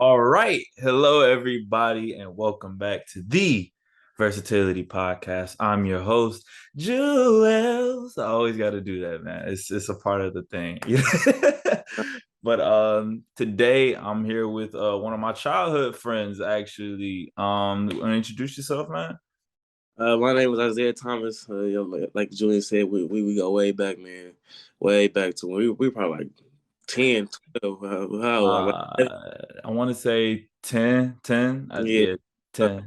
All right. Hello, everybody, and welcome back to the Versatility Podcast. I'm your host, Juels. I always got to do that, man. It's a part of the thing. But today I'm here with one of my childhood friends, actually. Want to introduce yourself, man? My name is Isiah Thomas. Like Julian said, we go way back, man. Way back to when we were probably like 10, 12. I want to say 10. Yeah, Yeah, uh, 10. yeah,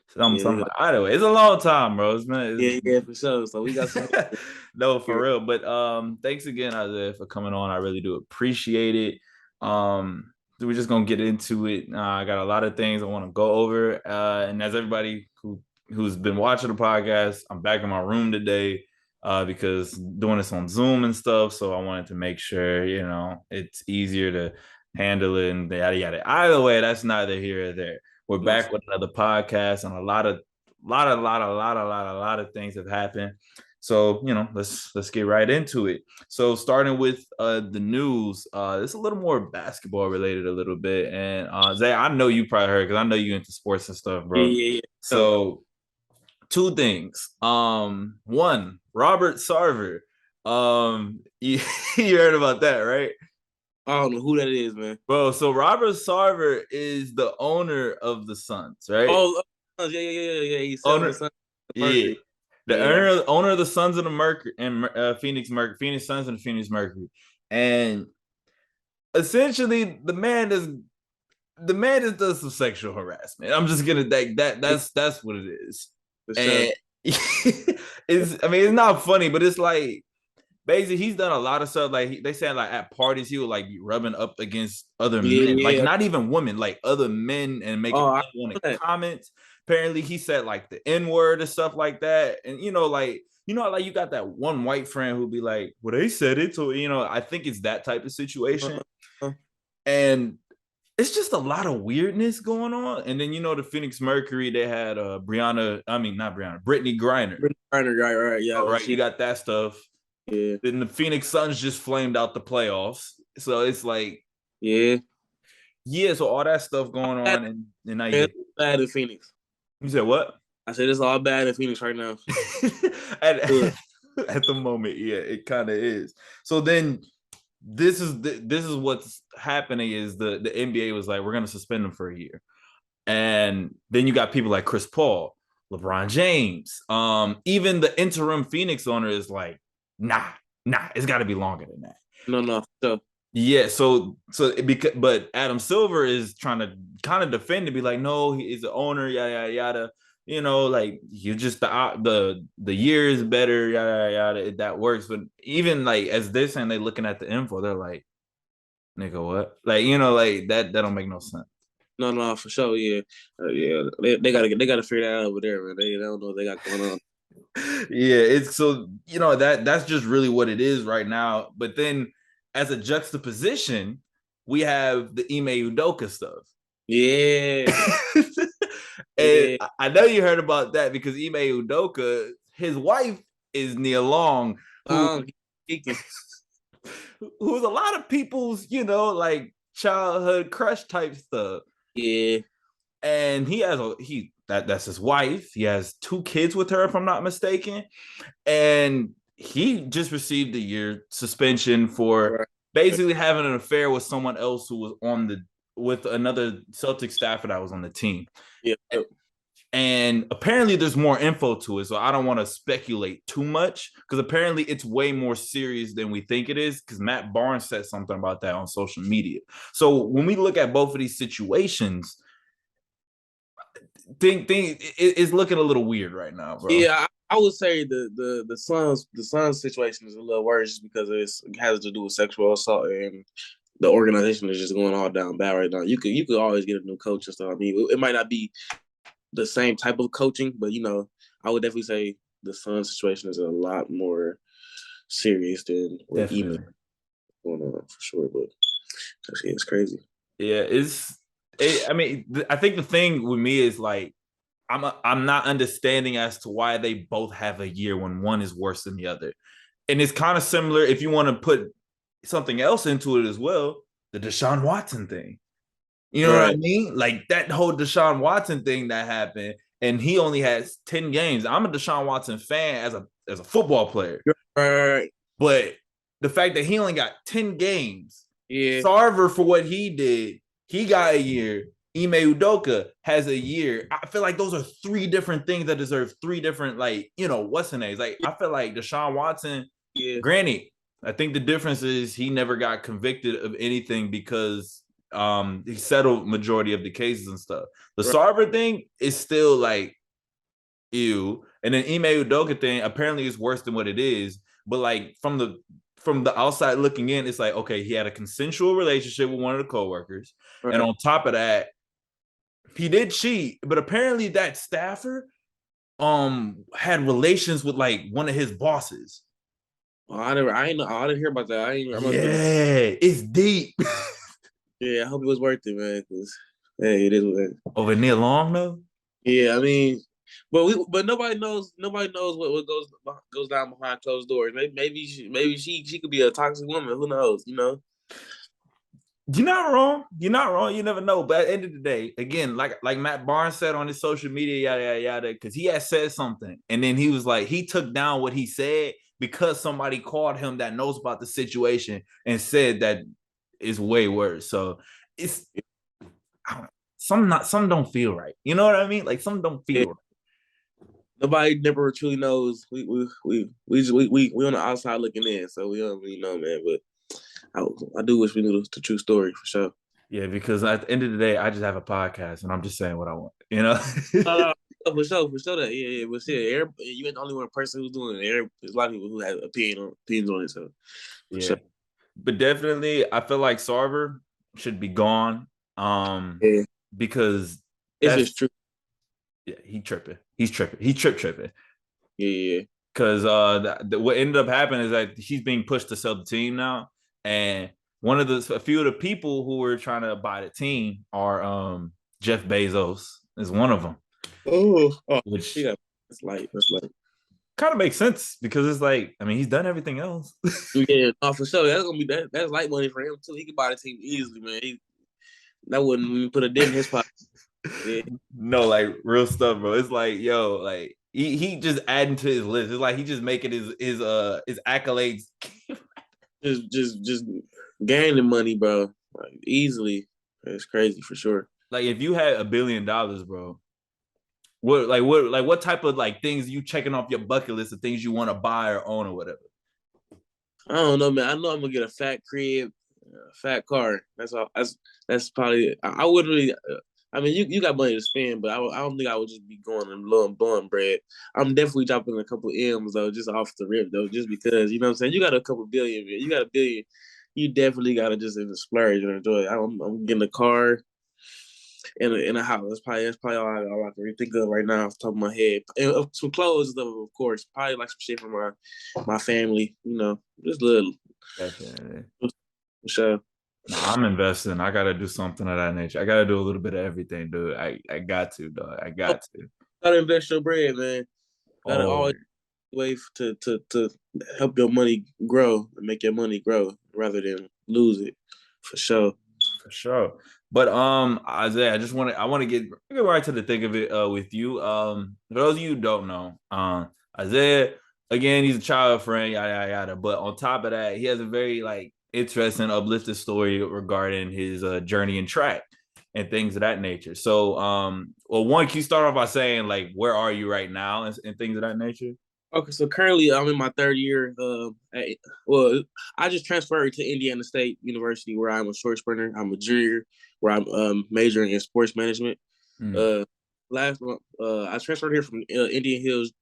Something. Either way, it's a long time, bro. yeah, for sure. So we got some No, for here. real. But thanks again, Isaiah, for coming on. I really do appreciate it. We're just gonna get into it. I got a lot of things I want to go over. And as everybody who's been watching the podcast, I'm back in my room today because doing this on Zoom and stuff. So I wanted to make sure, it's easier to handle it and yada yada. Either way, that's neither here or there. We're No, back with another podcast, and a lot of things have happened. So let's get right into it. So starting with the news, it's a little more basketball related a little bit. And Zay, I know you probably heard because I know you into sports and stuff, yeah, bro. yeah, yeah. So, So two things. One, Robert Server. You, you heard about that, right? I don't know who that is, man. Bro, so Robert Sarver is the owner of the Suns, right? Yeah. He's selling the Owner, Sun yeah. Mercury. The Yeah, owner of the Sons of the Mercury and Phoenix Suns and Phoenix Mercury. And essentially the man just does some sexual harassment. I'm just gonna that's what it is. for sure. And it's not funny, but it's like basically he's done a lot of stuff. Like they said, like at parties he would like be rubbing up against other Yeah, men, like yeah. not even women, like other men, and making Oh, I know unwanted that. comments. Apparently he said like the N-word and stuff like that. And like like you got that one white friend who'd be like, well, they said it. So I think it's that type of situation. Uh, And it's just a lot of weirdness going on. And then the Phoenix Mercury, they had Brittany Griner. right, yeah. All right, you got that stuff. Yeah, Then the Phoenix Suns just flamed out the playoffs. So it's like, yeah. yeah, so all that stuff going Bad, on, and now man, bad in Phoenix. you said what? I said it's all bad in Phoenix right now. at, at the moment, yeah, it kind of is. So then this is what's happening is the NBA was like, we're gonna suspend them for a year. And then you got people like Chris Paul, LeBron James, even the interim Phoenix owner is like, nah, it's got to be longer than that. No. So Yeah, but Adam Silver is trying to kind of defend to be like, no, he is the owner, yada yada yada. Like you just the year is better, yada yada. That works, but even like as they're saying, they looking at the info, they're like, nigga, what? Like like that don't make no sense. no, for sure, yeah, yeah. They gotta figure that out over there, man. They don't know what they got going on. Yeah, it's so that's just really what it is right now. But then as a juxtaposition, we have the Ime Udoka stuff. Yeah, And yeah. I know you heard about that because Ime Udoka, his wife is Nia Long, Um, he can, who's a lot of people's, like childhood crush type stuff. yeah. And that's his wife. He has 2 kids with her, if I'm not mistaken. And he just received a year suspension for Right. basically having an affair with someone else who was with another Celtic staffer that was on the team. Yeah. And apparently there's more info to it. So I don't want to speculate too much because apparently it's way more serious than we think it is because Matt Barnes said something about that on social media. So when we look at both of these situations, thing it's looking a little weird right now, bro. Yeah, I would say the Suns situation is a little worse just because it has to do with sexual assault and the organization is just going all down bad right now. You could always get a new coach and stuff. I mean, it might not be the same type of coaching, but I would definitely say the Suns situation is a lot more serious than what Definitely. Ime going on for sure. But yeah, it's crazy. Yeah, I think the thing with me is like I'm not understanding as to why they both have a year when one is worse than the other. And it's kind of similar if you want to put something else into it as well, the Deshaun Watson thing. You know what I Right. mean? Like that whole Deshaun Watson thing that happened, and he only has 10 games. I'm a Deshaun Watson fan as a football player. Right. But the fact that he only got 10 games, Yeah. Sarver for what he did, he got a year. Ime Udoka has a year. I feel like those are three different things that deserve three different, like, what's the names? Like, I feel like Deshaun Watson, Yeah. granted, I think the difference is he never got convicted of anything because he settled majority of the cases and stuff. The Right. Sarver thing is still like ew. And then Ime Udoka thing apparently is worse than what it is. But like from the outside looking in, it's like, okay, he had a consensual relationship with one of the coworkers. And Right. on top of that, he did cheat, but apparently that staffer had relations with like one of his bosses. Oh, I ain't know. I didn't hear about that. I must have been. Yeah, it's deep. Yeah, I hope it was worth it, man. Cause hey, it is what it is. Over Neil Long though. Yeah, I mean, but nobody knows. Nobody knows what goes down behind closed doors. Maybe she could be a toxic woman. Who knows? You know. You're not wrong. You're not wrong. You never know. But at the end of the day, again, like Matt Barnes said on his social media, yada yada yada, because he had said something, and then he was like, he took down what he said because somebody called him that knows about the situation and said that it's way worse. So it's I don't know, some don't feel right. You know what I mean? Like some don't Yeah. feel right. Nobody never truly knows. We on the outside looking in, so we don't really know, man. But I do wish we knew the true story for sure. Yeah, because at the end of the day, I just have a podcast and I'm just saying what I want. You know. For sure that yeah. But shit, you ain't the only one person who's doing it. There's a lot of people who have opinions on it. So for Yeah. sure. But definitely, I feel like Sarver should be gone. Yeah, Because if it's that's true. yeah, he tripping. He's tripping. He's tripping. Yeah. Because what ended up happening is that he's being pushed to sell the team now, and a few of the people who were trying to buy the team are Jeff Bezos is one of them, Oh, which yeah. That's light. That's light. kind of makes sense because it's like, I mean, he's done everything else. Yeah, no, for sure. That's gonna be that. That's light money for him too. He could buy the team easily, man. That wouldn't even put a dent in his pocket. Yeah. No, like real stuff, bro. It's like, yo, like he just adding to his list. It's like he just making his accolades. Just gaining money, bro. Like easily. It's crazy for sure. Like if you had $1 billion, bro, what type of like things you checking off your bucket list of things you want to buy or own or whatever? I don't know, man. I know I'm gonna get a fat crib, a fat car. That's all. That's probably. I wouldn't really. I mean, you got money to spend, but I don't think I would just be going and blowing bread. I'm definitely dropping a couple M's though, just off the rip though, just because you know what I'm saying. You got a couple billion, man. You got a billion. You definitely gotta just splurge and enjoy it. I'm getting a car in a house. That's probably all I can really think of right now off the top of my head. And some clothes though, of course. Probably like some shit for my family. You know, just a little. Definitely. For sure. Nah, I'm investing. I gotta do something of that nature. I gotta do a little bit of everything, dude. I got to, dog. I got to. Gotta invest your bread, man. Gotta Oh, always wait to help your money grow and make your money grow rather than lose it. For sure. for sure. But Isiah, I want to get right to the thick of it with you. For those of you who don't know, Isiah, again, he's a child friend, yada yada yada. But on top of that, he has a very like interesting, uplifting story regarding his journey in track and things of that nature. So well, one, can you start off by saying like where are you right now and things of that nature? Okay, so currently I'm in my third year. I just transferred to Indiana State University where I'm a short sprinter. I'm a junior where I'm majoring in sports management. Mm. Uh, last month, I transferred here from Indian Hills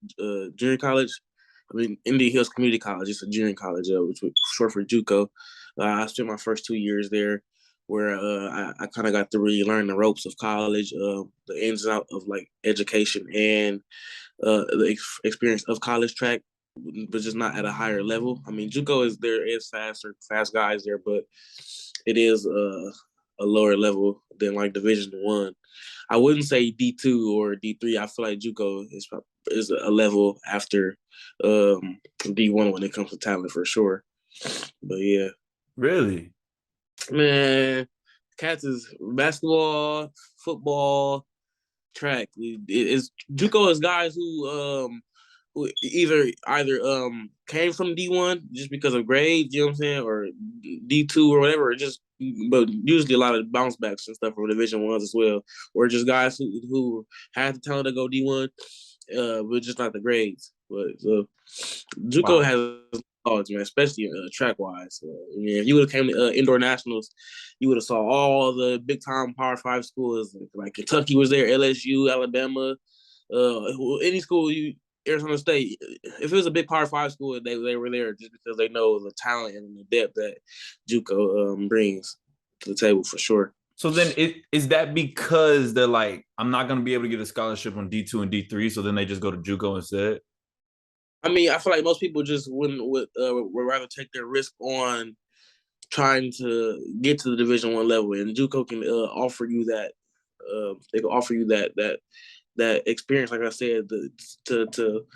Junior College. I mean, Indian Hills Community College. It's a junior college, which was short for JUCO. I spent my first 2 years there, where I kind of got to really learn the ropes of college, the ins and outs of like education and the experience of college track, but just not at a higher level. I mean, JUCO is fast guys there, but it is a lower level than like Division 1. I wouldn't say D2 or D3. I feel like JUCO is a level after D1 when it comes to talent for sure. But yeah, Really? man, Cats is basketball, football, track. It's JUCO is guys who either came from D1 just because of grades, you know what I'm saying, or D2 or whatever, or just but usually a lot of bounce backs and stuff from Division Ones as well, or just guys who had the talent to go D1, but just not the grades. But so JUCO Wow. has college, man, especially track wise. I mean, if you would have came to indoor nationals, you would have saw all the big time Power Five schools like Kentucky was there, LSU, Alabama, any school Arizona State. If it was a big Power Five school, they were there just because they know the talent and the depth that JUCO brings to the table for sure. So then is that because they're like, I'm not going to be able to get a scholarship on D2 and D3, so then they just go to JUCO instead? I mean, I feel like most people just would rather take their risk on trying to get to the Division One level, and JUCO can offer you that. They can offer you that experience, like I said, to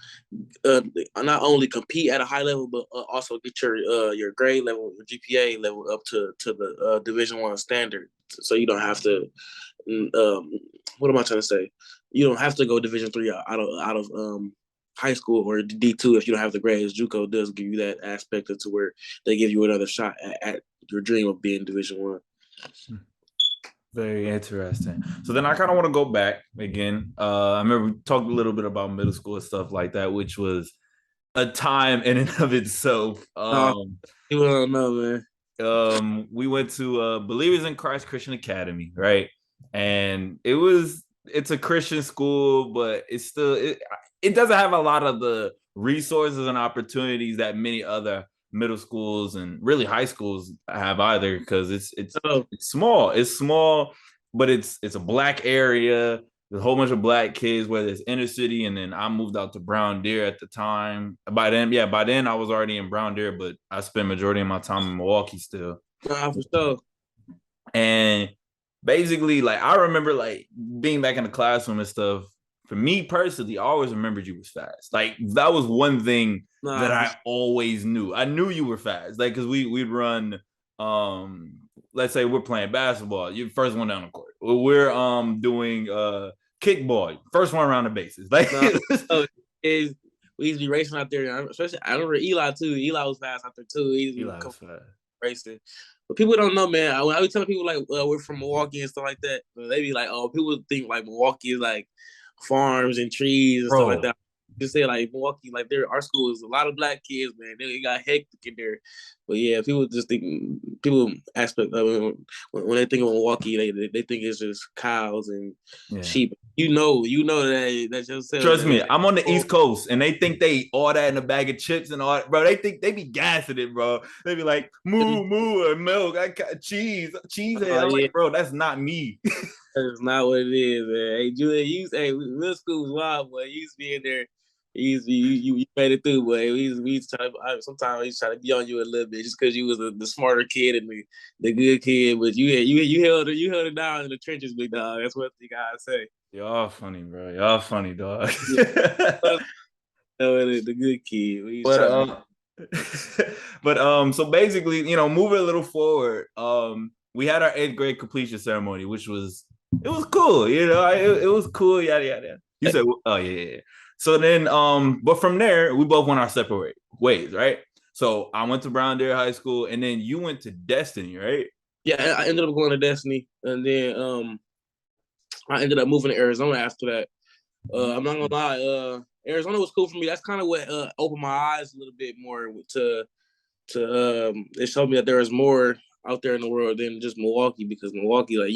not only compete at a high level, but also get your grade level, your GPA level up to the Division One standard, so you don't have to. What am I trying to say? You don't have to go Division III out of high school or D2 if you don't have the grades. JUCO does give you that aspect to where they give you another shot at your dream of being Division One. Very interesting. So then I kind of want to go back again. I remember we talked a little bit about middle school and stuff like that, which was a time in and of itself. You don't know, man. We went to Believers in Christ Christian Academy, right? And it's a Christian school, but it doesn't have a lot of the resources and opportunities that many other middle schools and really high schools have either, because it's small. It's small, but it's a Black area. There's a whole bunch of Black kids, whether it's inner city, and then I moved out to Brown Deer at the time. By then I was already in Brown Deer, but I spent majority of my time in Milwaukee still. Nah, for sure. And basically, like, I remember like being back in the classroom and stuff. For me personally, I always remembered you was fast. Like, that was one thing that I always knew. I knew you were fast. Like, because we'd run, let's say we're playing basketball, you're the first one down the court. We're doing kickball, first one around the bases. Like, we used to be racing out there. Especially, I remember Eli too. Eli was fast out there too. Eli was fast racing. But people don't know, man. When I be telling people like we're from Milwaukee and stuff like that, they be like, "Oh, people think like Milwaukee is like farms and trees and stuff like that." Just say like Milwaukee, like our school is a lot of Black kids, man. They got hectic in there. But yeah, people aspect of it, when they think of Milwaukee, they think it's just cows and sheep. You know that yourself. Trust me, I'm on the East Coast, and they think they all that in a bag of chips and all that, bro. They think they be gassing it, bro. They be like, moo, or milk, I got cheese. I'm like, bro, that's not me. That's not what it is, man. Hey, Julian, middle school was wild, boy. You used to be in there. You made it through, boy. Sometimes we used to try to be on you a little bit just because you was the smarter kid and the good kid, but you held it down in the trenches, big dog. That's what you gotta say. Y'all funny, bro. Y'all funny, dog. The good kid. So basically, moving a little forward, we had our 8th grade completion ceremony, which was cool, it was cool, yada yada. You said, oh yeah. So then, but from there, we both went our separate ways, right? So I went to Brown Deer High School, and then you went to Destiny, right? Yeah, I ended up going to Destiny, and then I ended up moving to Arizona after that. I'm not gonna lie, Arizona was cool for me. That's kind of what opened my eyes a little bit more to it showed me that there is more out there in the world than just Milwaukee, because Milwaukee, like,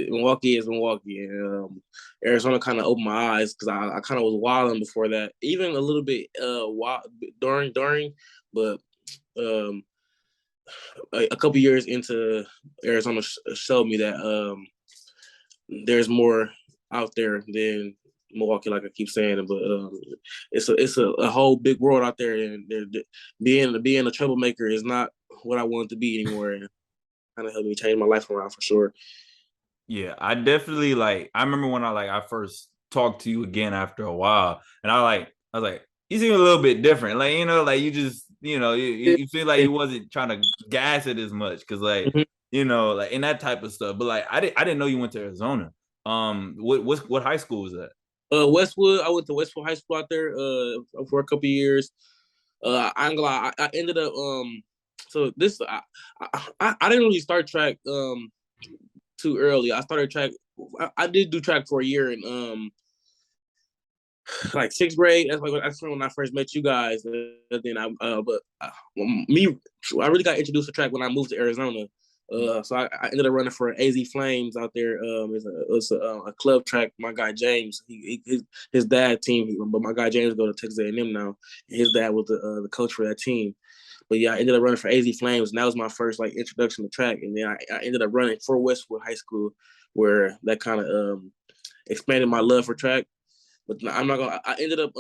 Milwaukee is Milwaukee, and Arizona kind of opened my eyes because I kind of was wilding before that, even a little bit during, but a couple years into Arizona showed me that there's more out there than Milwaukee, like I keep saying, but it's a whole big world out there, and being a troublemaker is not what I wanted to be anymore, and kind of helped me change my life around for sure. Yeah, I definitely I remember when I first talked to you again after a while, and I was like, you seem a little bit different, you just you feel like you wasn't trying to gas it as much, because like in that type of stuff. But like I didn't know you went to Arizona. What high school was that? Westwood. I went to Westwood High School out there for a couple of years. I ain't gonna lie, I ended up so this I didn't really start track too early. I started track. I did do track for a year in like sixth grade. That's when I first met you guys. And then I really got introduced to track when I moved to Arizona. So I ended up running for AZ Flames out there. It's a club track. My guy James, his dad team, but my guy James go to Texas A&M now. His dad was the coach for that team. But yeah, I ended up running for AZ Flames, and that was my first like introduction to track. And then I ended up running for Westwood High School, where that kind of expanded my love for track. But I'm not gonna. I ended up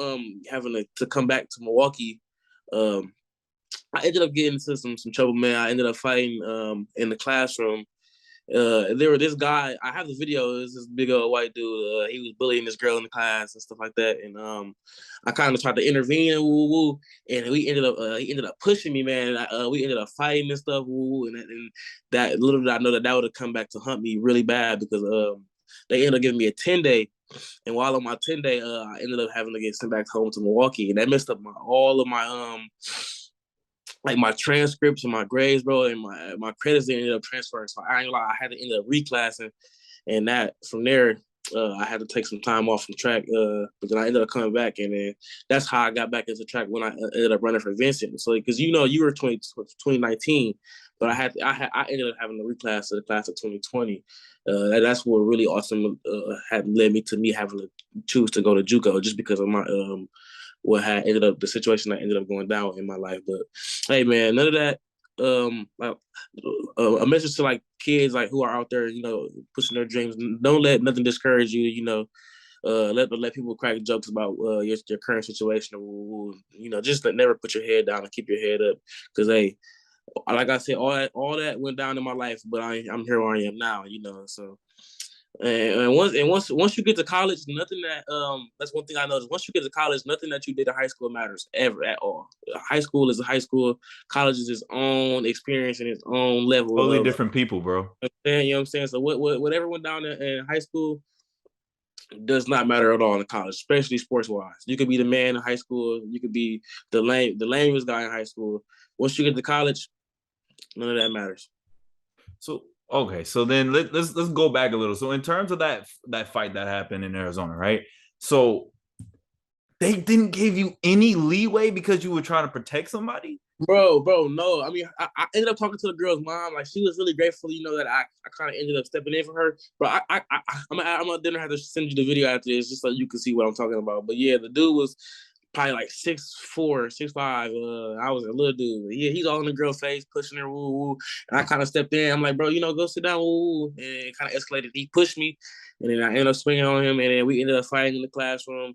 having to come back to Milwaukee. I ended up getting into some trouble, man. I ended up fighting in the classroom. There was this guy. I have the video. It was this big old white dude. He was bullying this girl in the class and stuff like that. And I kind of tried to intervene and woo, and we ended up. He ended up pushing me, man. And we ended up fighting and stuff. Woo, and that little did I know that would have come back to hunt me really bad because they ended up giving me a 10-day. And while on my 10-day, I ended up having to get sent back home to Milwaukee, and that messed up all of my like my transcripts and my grades, bro, and my credits ended up transferring. So I ain't lie, I had to end up reclassing, and that from there, I had to take some time off from track. But then I ended up coming back, and then that's how I got back into track when I ended up running for Vincent. So because you were 2019, but I ended up having to reclass to the class of 2020. That's what really awesome had led me to me having to choose to go to JUCO just because of my what had ended up the situation that ended up going down in my life. But hey, man, none of that. A message to like kids like who are out there, pushing their dreams. Don't let nothing discourage you. Let people crack jokes about your current situation. Just never put your head down and keep your head up. Because hey, like I said, all that went down in my life, but I'm here where I am now. So. And once you get to college, nothing that's one thing I noticed. Once you get to college, nothing that you did in high school matters ever at all. High school is a high school. College is its own experience and its own level. Totally different people, bro. You know what I'm saying? So whatever went down in high school does not matter at all in college, especially sports wise. You could be the man in high school. You could be the lamest guy in high school. Once you get to college, none of that matters. So okay, so then let's go back a little. So in terms of that fight that happened in Arizona, right? So they didn't give you any leeway because you were trying to protect somebody? Bro, no. I mean, I ended up talking to the girl's mom. Like, she was really grateful, that I kind of ended up stepping in for her. But I'm gonna have to send you the video after this just so you can see what I'm talking about. But yeah, the dude was probably like 6'4", 6'5". I was a little dude. Yeah, he's all in the girl's face, pushing her, woo, woo. And I kind of stepped in. I'm like, bro, go sit down, woo, woo. And it kind of escalated. He pushed me, and then I ended up swinging on him, and then we ended up fighting in the classroom.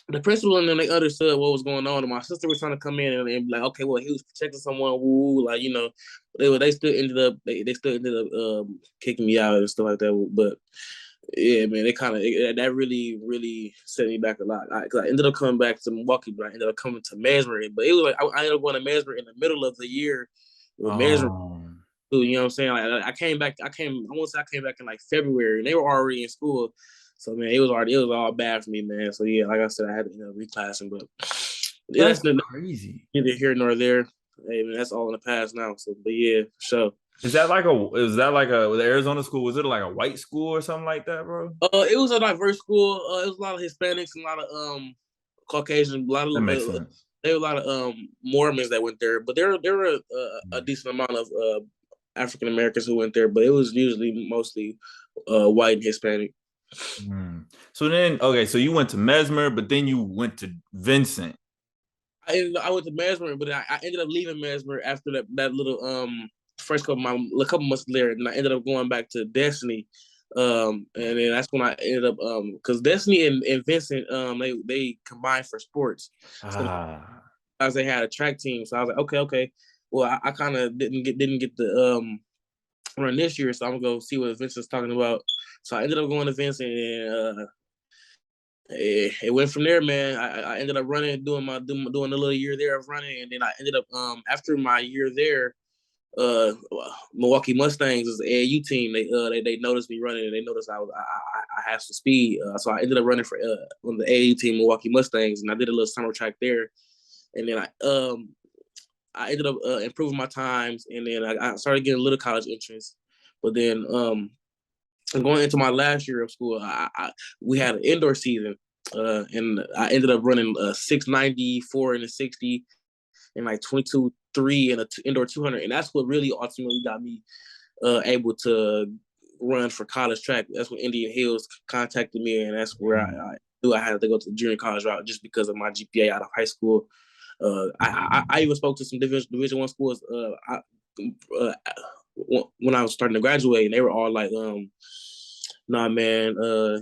The principal and then they understood what was going on. And my sister was trying to come in and be like, okay, well, he was protecting someone, woo, like, they still ended up kicking me out and stuff like that. But yeah, man, that really, really set me back a lot. I ended up coming back to Milwaukee, but I ended up coming to Mesmer. But it was like I ended up going to Mesmer in the middle of the year with Mesmer. You know what I'm saying? Like I came back. I want to say I came back in like February, and they were already in school. So man, it was all bad for me, man. So yeah, like I said, I had to reclassing, but yeah, that's crazy. Neither here nor there. Hey man, that's all in the past now. So, but yeah, for sure. Is that like the Arizona school? Was it like a white school or something like that, bro? It was a diverse school. It was a lot of Hispanics and a lot of Caucasian. That makes sense. There were a lot of Mormons that went there, but there were a decent amount of African Americans who went there, but it was usually mostly white and Hispanic. So then, okay, so you went to Mesmer, but then you went to Vincent. I went to Mesmer, but I ended up leaving Mesmer after that little first couple months later, and I ended up going back to Destiny. And then that's when I ended up because Destiny and Vincent they combined for sports. So as they had a track team, so I was like, okay. Well, I kind of didn't get the run this year, so I'm gonna go see what Vincent's talking about. So I ended up going to Vincent, and it went from there, man. I ended up running, doing a little year there of running, and then I ended up after my year there, Milwaukee Mustangs is the AAU team. They noticed me running, and they noticed I had some speed. So I ended up running for on the AAU team, Milwaukee Mustangs, and I did a little summer track there. And then I ended up improving my times, and then I started getting a little college entrance. But then going into my last year of school, we had an indoor season, and I ended up running a 694 and a 60 and like 22.3 and an indoor 200. And that's what really ultimately got me able to run for college track. That's when Indian Hills contacted me, and that's where I knew I had to go to the junior college route just because of my GPA out of high school. I even spoke to some Division I schools when I was starting to graduate, and they were all like, nah, man,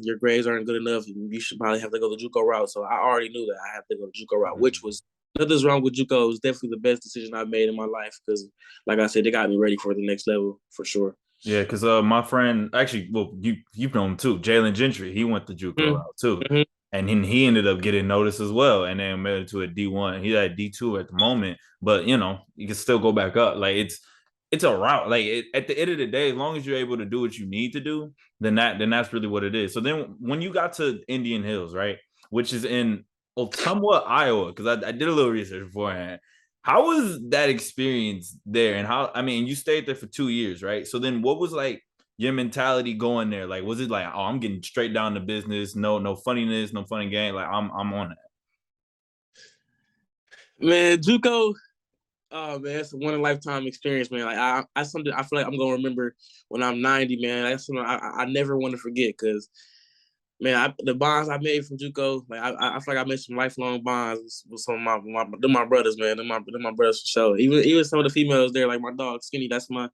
your grades aren't good enough. You should probably have to go the JUCO route. So I already knew that I had to go the JUCO route, which was nothing's wrong with JUCO. It was definitely the best decision I've made in my life because, like I said, they got me ready for the next level for sure. Yeah, because my friend, actually, well, you've known him too, Jalen Gentry. He went the JUCO route too, and he ended up getting noticed as well, and then made it to a D1. He's at D2 at the moment, but you can still go back up. Like it's a route. Like at the end of the day, as long as you're able to do what you need to do, then that's really what it is. So then when you got to Indian Hills, right, which is in Ottumwa, Iowa, because I did a little research beforehand. How was that experience there? And how, I mean, you stayed there for 2 years, right? So then what was like your mentality going there? Like, was it like, oh, I'm getting straight down to business, no funniness, no funny game. Like I'm on it. Man, JUCO, oh man, it's a one in a lifetime experience, man. Like I something I feel like I'm gonna remember when I'm 90, man. That's something I never want to forget because man, the bonds I made from JUCO, like I feel like I made some lifelong bonds with some of my brothers, man. They're my brothers for sure. Even some of the females there, like my dog Skinny. That's my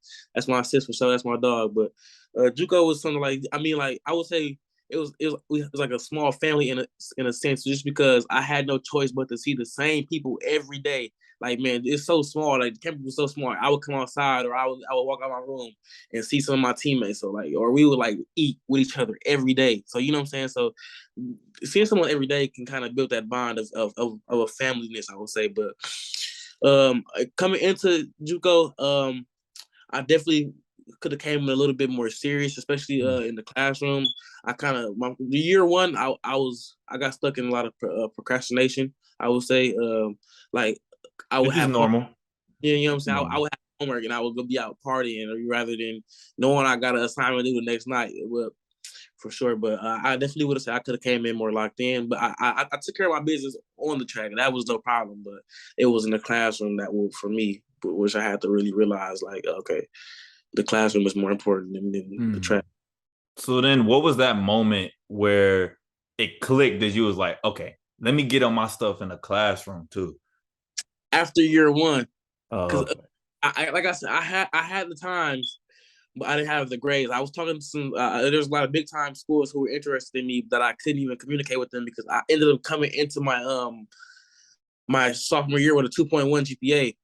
sis for sure. That's my dog. But JUCO was something like I would say it was like a small family in a sense, just because I had no choice but to see the same people every day. Like, man, it's so small. Like, the campus was so small. I would come outside, or I would walk out my room and see some of my teammates. So, like, or we would like eat with each other every day. So, you know what I'm saying? So, seeing someone every day can kind of build that bond of a familyness, I would say. But coming into JUCO, I definitely could have came in a little bit more serious, especially in the classroom. I kind of the year one, I got stuck in a lot of procrastination. I would say, like I would Which is have normal. you know what I'm saying. I would have homework and I would go be out partying, rather than knowing I got an assignment to do the next night. Well, for sure, but I definitely would have said I could have came in more locked in. But I took care of my business on the track, and that was no problem. But it was in the classroom that for me, which I had to really realize, like, okay, the classroom is more important than the track. So then what was that moment where it clicked that you was like, okay, let me get on my stuff in the classroom too? After year one, because okay. I like I said, I had the times, but I didn't have the grades. I was talking to some. There's a lot of big time schools who were interested in me, but I couldn't even communicate with them because I ended up coming into my sophomore year with a 2.1 GPA.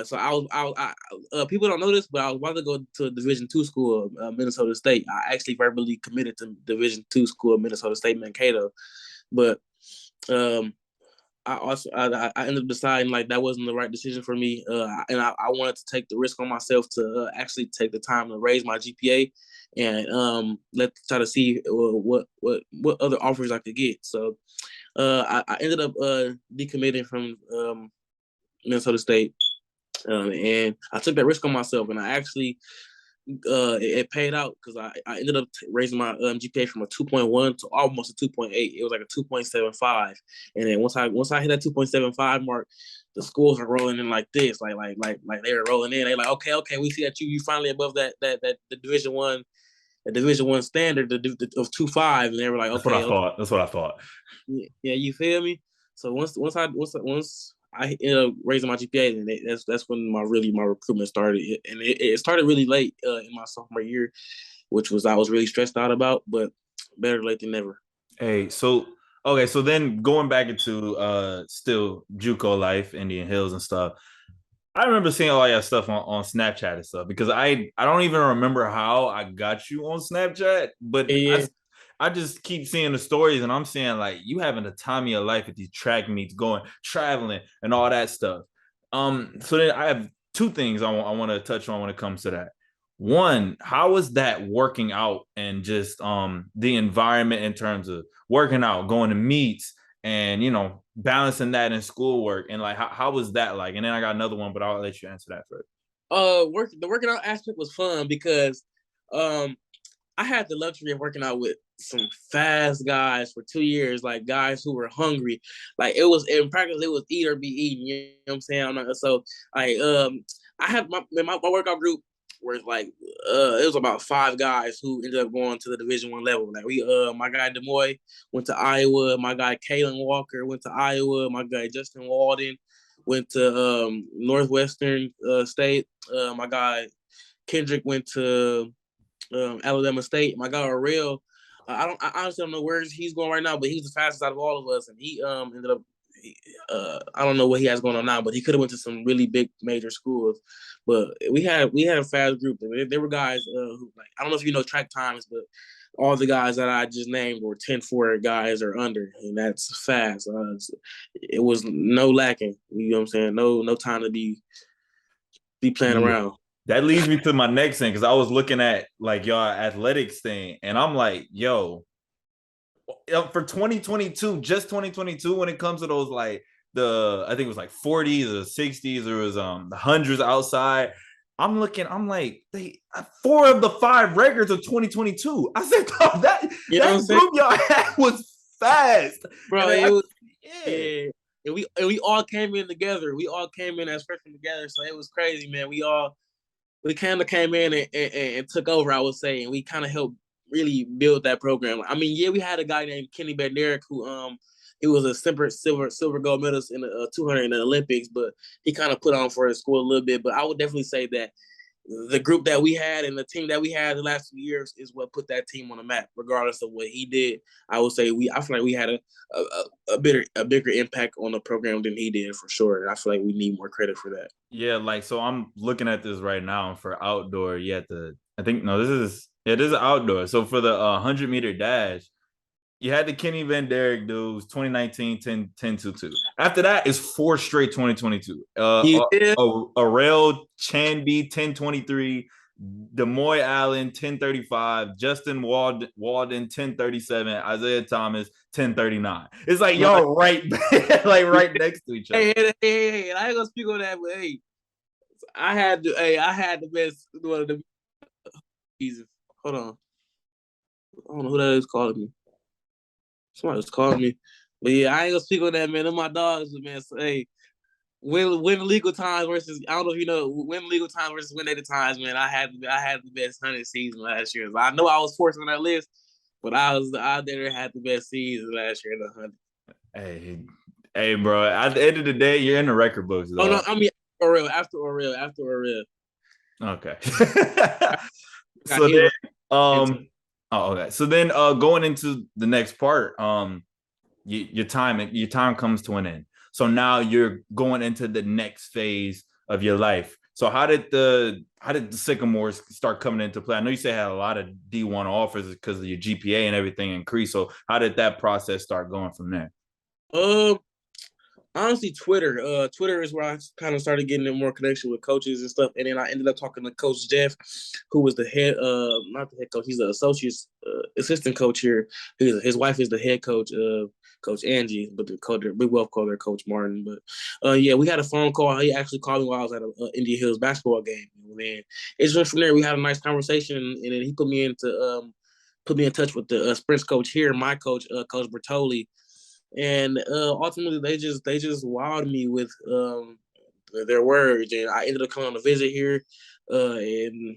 So people don't know this, but I was about to go to a Division II school, Minnesota State. I actually verbally committed to Division II school, Minnesota State, Mankato. But I ended up deciding like that wasn't the right decision for me, and I wanted to take the risk on myself to actually take the time to raise my GPA and try to see what other offers I could get. So I ended up decommitting from Minnesota State. And I took that risk on myself, and I actually it paid out because I ended up raising my GPA from a 2.1 to almost a 2.8. It was like a 2.75, and then once I hit that 2.75 mark, the schools are rolling in like this, like they were rolling in. They're like, okay, we see that you finally above that the Division I standard of 2.5, and they were like, That's okay, what I thought. yeah, you feel me? So once I ended up raising my GPA, and that's when my recruitment started, and it started really late in my sophomore year, which I was really stressed out about, but better late than never. Hey, so okay, so then going back into still JUCO life, Indian Hills and stuff. I remember seeing all your stuff on Snapchat and stuff because I don't even remember how I got you on Snapchat, but Yeah. I just keep seeing the stories and I'm seeing like you having the time of your life at these track meets, going traveling and all that stuff. So then two things I want to touch on when it comes to that. One, how is that working out and just the environment in terms of working out, going to meets, and balancing that in schoolwork, and like how was that like? And then I got another one, but I'll let you answer that first. The working out aspect was fun because I had the luxury of working out with some fast guys for 2 years, like guys who were hungry. Like it was in practice, it was eat or be eaten. You know what I'm saying? So I had my workout group where like it was about 5 guys who ended up going to the Division I level. Like my guy Demoy went to Iowa, my guy Kalen Walker went to Iowa, my guy Justin Walden went to Northwestern State. My guy Kendrick went to Alabama State. My guy Aurel, I honestly don't know where he's going right now, but he's the fastest out of all of us, and he ended up. I don't know what he has going on now, but he could have went to some really big major schools. But we had a fast group. There were guys who, like, I don't know if you know track times, but all the guys that I just named were 10-4 guys or under, and that's fast. It was no lacking. You know what I'm saying? No time to be playing around. That leads me to my next thing, because I was looking at like y'all athletics thing, and I'm like, yo, for 2022, just 2022, when it comes to those like I think it was like 40s or 60s, or it was the hundreds outside. I'm like, they 4 of the 5 records of 2022. I said, oh, that group y'all had was fast, bro. It was yeah. And we all came in together. We all came in as freshmen together, so it was crazy, man. We kind of came in and took over, I would say, and we kind of helped really build that program. I mean, yeah, we had a guy named Kenny Bednarik who he was a silver gold medalist in the 200 in the Olympics, but he kind of put on for his school a little bit. But I would definitely say that the group that we had and the team that we had the last 2 years is what put that team on the map, regardless of what he did. I would say I feel like we had a bigger impact on the program than he did, for sure. And I feel like we need more credit for that. Yeah, like, so I'm looking at this right now for outdoor. This is outdoor. So for the 100-meter dash, you had the Kenny Van Derrick dudes, 2019, 10-2. After that is 4 straight 2022. Arel Chanby, 10-23. Demoy Allen, 10-35. Justin Walden, 10-37. Isiah Thomas, 10-39. It's like y'all right next to each other. Hey, I ain't gonna speak on that, but hey, I had the best one of the seasons. Hold on. I don't know who that is calling me. Somebody was calling me. But yeah, I ain't gonna speak on that, man. They're my dogs, man. So hey, win legal times versus, I don't know if you know, win legal times versus win native times, man. I had the best 100 season last year. I know I was fourth on that list, but I there had the best season last year in the 100. Hey, bro. At the end of the day, you're in the record books, though. Oh no, I mean after Aurel. Okay. So then, okay. So then, going into the next part, your time comes to an end. So now you're going into the next phase of your life. So how did the Sycamores start coming into play? I know you say you had a lot of D1 offers because of your GPA and everything increased. So how did that process start going from there? Honestly, Twitter. Twitter is where I kind of started getting in more connection with coaches and stuff. And then I ended up talking to Coach Jeff, who was the head, not the head coach. He's the assistant coach here. His wife is the head coach, Coach Angie, but we both call her Coach Martin. But yeah, we had a phone call. He actually called me while I was at an Indian Hills basketball game. And it's just from there we had a nice conversation, and then he put me in touch with the sprints coach here, my coach, Coach Bertoli. And ultimately, they just wowed me with their words, and I ended up coming on a visit here, and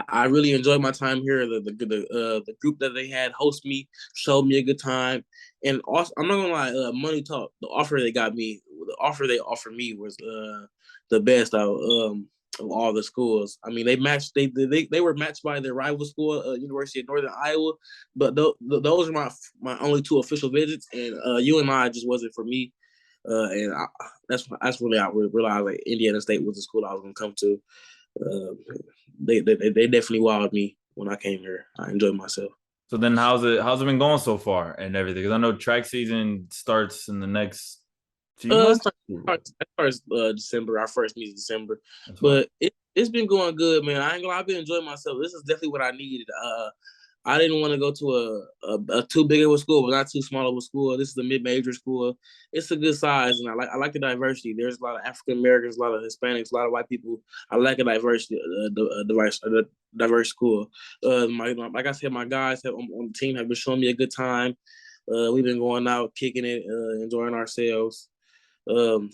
I really enjoyed my time here. The group that they had host me showed me a good time, and also I'm not gonna lie, money talk. The offer they offered me was the best out of all the schools. I mean, they were matched by their rival school, University of Northern Iowa, but those are my only 2 official visits, and UNI just wasn't for me. And that's really I realized like Indiana State was the school I was gonna come to. They definitely wowed me when I came here. I enjoyed myself. So then, how's it been going so far and everything? Because I know track season starts in the next So you might. As far as December, our first meet is December, That's fine. but it's been going good, man. I ain't gonna lie, I've been enjoying myself. This is definitely what I needed. I didn't want to go to a too big of a school, but not too small of a school. This is a mid-major school. It's a good size, and I like the diversity. There's a lot of African Americans, a lot of Hispanics, a lot of white people. I like a diversity, the diverse school. Like I said, my guys on the team have been showing me a good time. We've been going out, kicking it, enjoying ourselves.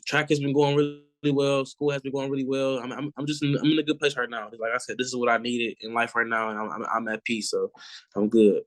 Track has been going really well. School has been going really well. I'm in a good place right now. Like I said, this is what I needed in life right now, and I'm at peace. So I'm good.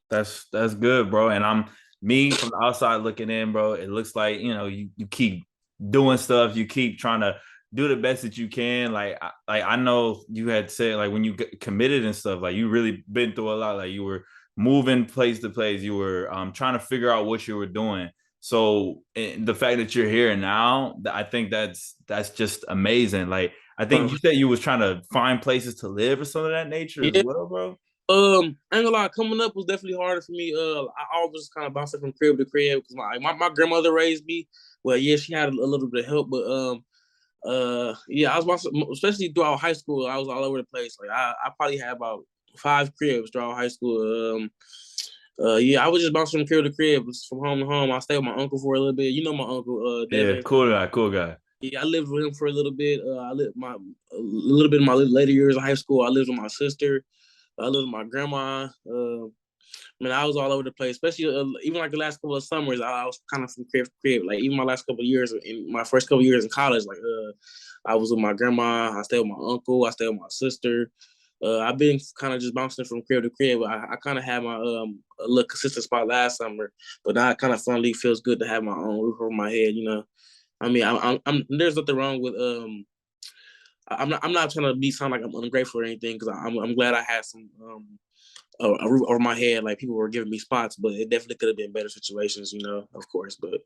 That's good, bro. And I'm me from the outside looking in, bro. It looks like you keep doing stuff. You keep trying to do the best that you can. Like I know you had said like when you get committed and stuff, like you really been through a lot. Like you were moving place to place. You were trying to figure out what you were doing. So the fact that you're here now, I think that's just amazing. Like I think you said you was trying to find places to live or something of that nature as Yeah. well, bro. I ain't gonna lie, coming up was definitely harder for me. I always kind of bouncing from crib to crib because my grandmother raised me. Well, yeah, she had a little bit of help, but yeah, I was bouncing, especially throughout high school. I was all over the place. Like I probably had about 5 cribs throughout high school. Yeah, I was just bouncing from crib to crib, from home to home. I stayed with my uncle for a little bit. You know my uncle, Yeah, Devin. cool guy, cool guy. Yeah, I lived with him for a little bit. I lived a little bit in my later years of high school. I lived with my sister. I lived with my grandma. I mean, I was all over the place, especially even like the last couple of summers. I was kind of from crib to crib. Like even my last couple of years, in my first couple of years in college, like I was with my grandma. I stayed with my uncle. I stayed with my sister. I've been kind of just bouncing from crib to crib. I kind of had my a little consistent spot last summer, but now it kind of finally feels good to have my own roof over my head. I mean, I'm there's nothing wrong with I'm not trying to sound like I'm ungrateful or anything because I'm glad I had some a roof over my head. Like people were giving me spots, but it definitely could have been better situations, of course. But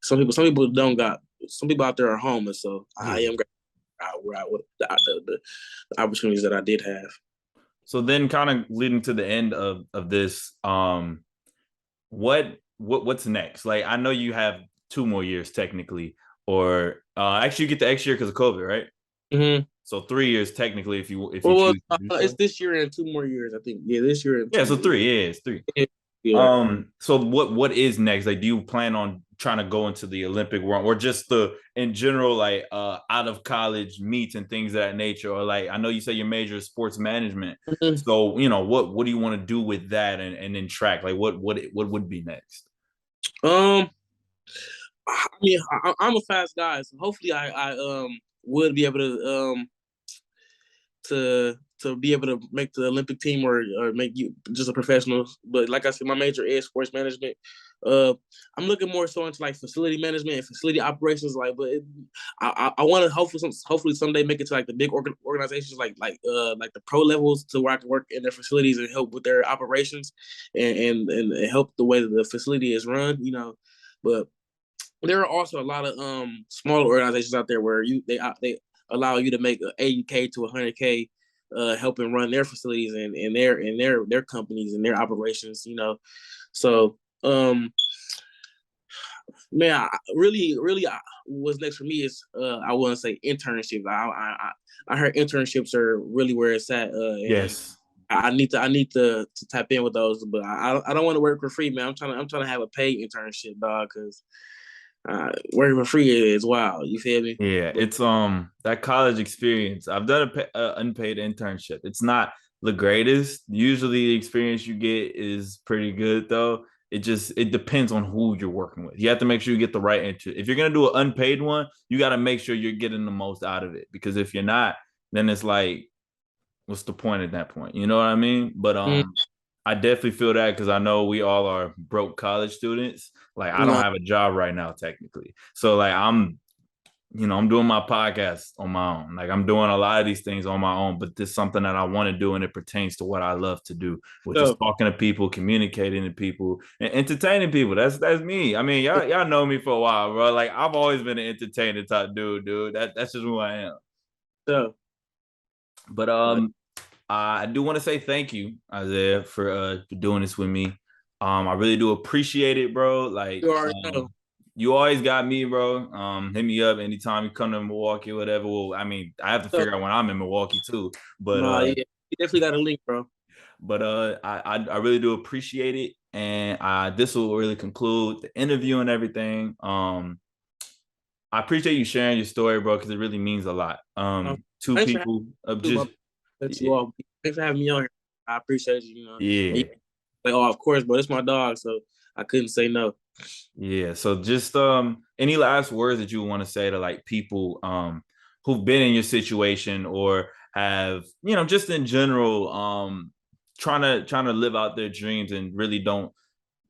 some people don't got. Some people out there are homeless, so I am grateful with the opportunities that I did have. So then, kind of leading to the end of this, what's next? Like I know you have 2 more years technically, or actually you get the extra year because of COVID, right? Mm-hmm. So 3 years technically, if you choose to do so. It's this year and 2 more years, I think. Yeah, this year and 2 Yeah, so more 3. years. Yeah, it's 3. Yeah. So what is next? Like, do you plan on trying to go into the Olympic run or just the in general, like out of college meets and things of that nature? Or like I know you say your major is sports management. Mm-hmm. So, what do you want to do with that and then track? Like what would be next? I mean, I'm a fast guy, so hopefully I would be able to be able to make the Olympic team or make you just a professional. But like I said, my major is sports management. I'm looking more so into like facility management and facility operations. Like, but I want to hopefully someday make it to like the big organizations like the pro levels to where I can work in their facilities and help with their operations and help the way that the facility is run. But there are also a lot of smaller organizations out there where they allow you to make 80K to 100K, helping run their facilities and their companies and their operations. So man, what's next for me is I wouldn't say internships. I heard internships are really where it's at, and Yes. I need to tap in with those, but I don't want to work for free, man. I'm trying to have a paid internship, dog, because working for free is wild. You feel me? Yeah, But, it's that college experience. I've done a unpaid internship. It's not the greatest. Usually, the experience you get is pretty good though. It depends on who you're working with. You have to make sure you get the right internship. If you're gonna do an unpaid one, you got to make sure you're getting the most out of it. Because if you're not, then it's like, what's the point at that point? You know what I mean? But I definitely feel that because I know we all are broke college students. Like I don't no, have a job right now, technically. So like I'm doing my podcast on my own. Like I'm doing a lot of these things on my own, but this is something that I want to do, and it pertains to what I love to do, which is so, talking to people, communicating to people, and entertaining people. That's me. I mean, y'all know me for a while, bro. Like I've always been an entertainer type dude. That's just who I am. so, But like, I do want to say thank you, Isiah, for doing this with me. I really do appreciate it, bro. Like you already know. you always got me, bro. Hit me up anytime you come to Milwaukee or whatever. Well, I mean, I have to figure out when I'm in Milwaukee too. But Nah, yeah, you definitely got a link, bro. But I really do appreciate it, and this will really conclude the interview and everything. I appreciate you sharing your story, bro, because it really means a lot. Two Thanks for people of having just you all. Thanks for having me on here. I appreciate you. You know, yeah. like, oh, of course, but it's my dog, so I couldn't say no. Yeah. So just any last words that you want to say to like people who've been in your situation or have, just in general, trying to live out their dreams and really don't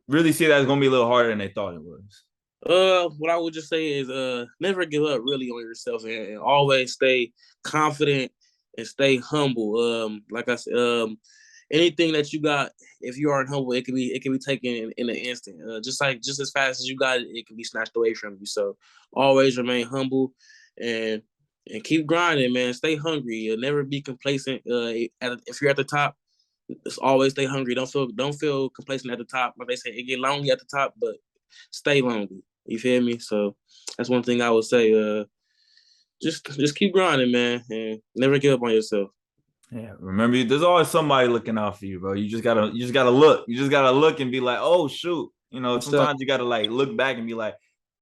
really see that it's gonna be a little harder than they thought it was. What I would just say is, never give up really on yourself, and always stay confident and stay humble. Like I said, anything that you got, if you aren't humble, it can be taken in an instant. Just as fast as you got it, it can be snatched away from you. So always remain humble and keep grinding, man. Stay hungry. You'll never be complacent. If you're at the top, just always stay hungry. Don't feel complacent at the top. Like they say, it get lonely at the top, but stay lonely. You feel me? So that's one thing I would say. Just keep grinding, man, and never give up on yourself. Yeah, remember, there's always somebody looking out for you, bro. You just gotta look. You just gotta look and be like, oh shoot. Sometimes you gotta like look back and be like,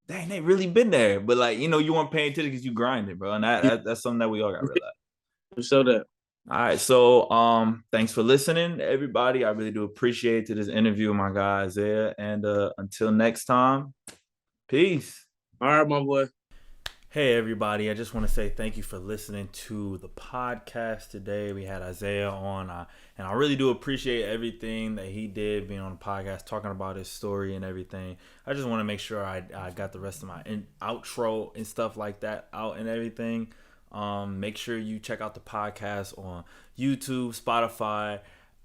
dang, they really been there. But like, you weren't paying attention because you grinded, bro. And that's something that we all got to realize. Show that. All right, so thanks for listening, everybody. I really do appreciate this interview with my guy Isiah. And until next time, peace. All right, my boy. Hey everybody, I just want to say thank you for listening to the podcast today. We had Isiah on, and I really do appreciate everything that he did being on the podcast, talking about his story and everything. I just want to make sure I got the rest of my outro and stuff like that out and everything. Make sure you check out the podcast on YouTube, Spotify,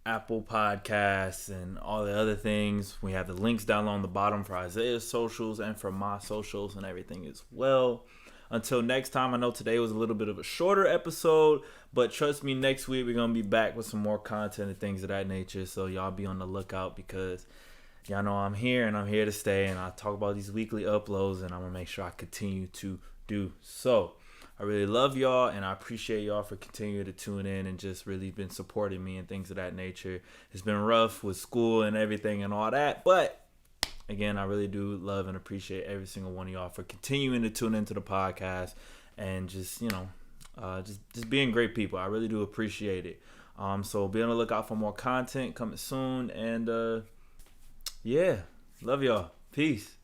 Apple Podcasts, and all the other things. We have the links down on the bottom for Isiah's socials and for my socials and everything as well. Until next time, I know today was a little bit of a shorter episode, but trust me, next week we're going to be back with some more content and things of that nature. So y'all be on the lookout because y'all know I'm here and I'm here to stay. And I talk about these weekly uploads and I'm going to make sure I continue to do so. I really love y'all and I appreciate y'all for continuing to tune in and just really been supporting me and things of that nature. It's been rough with school and everything and all that, but again, I really do love and appreciate every single one of y'all for continuing to tune into the podcast and just, just being great people. I really do appreciate it. So be on the lookout for more content coming soon. And yeah, love y'all. Peace.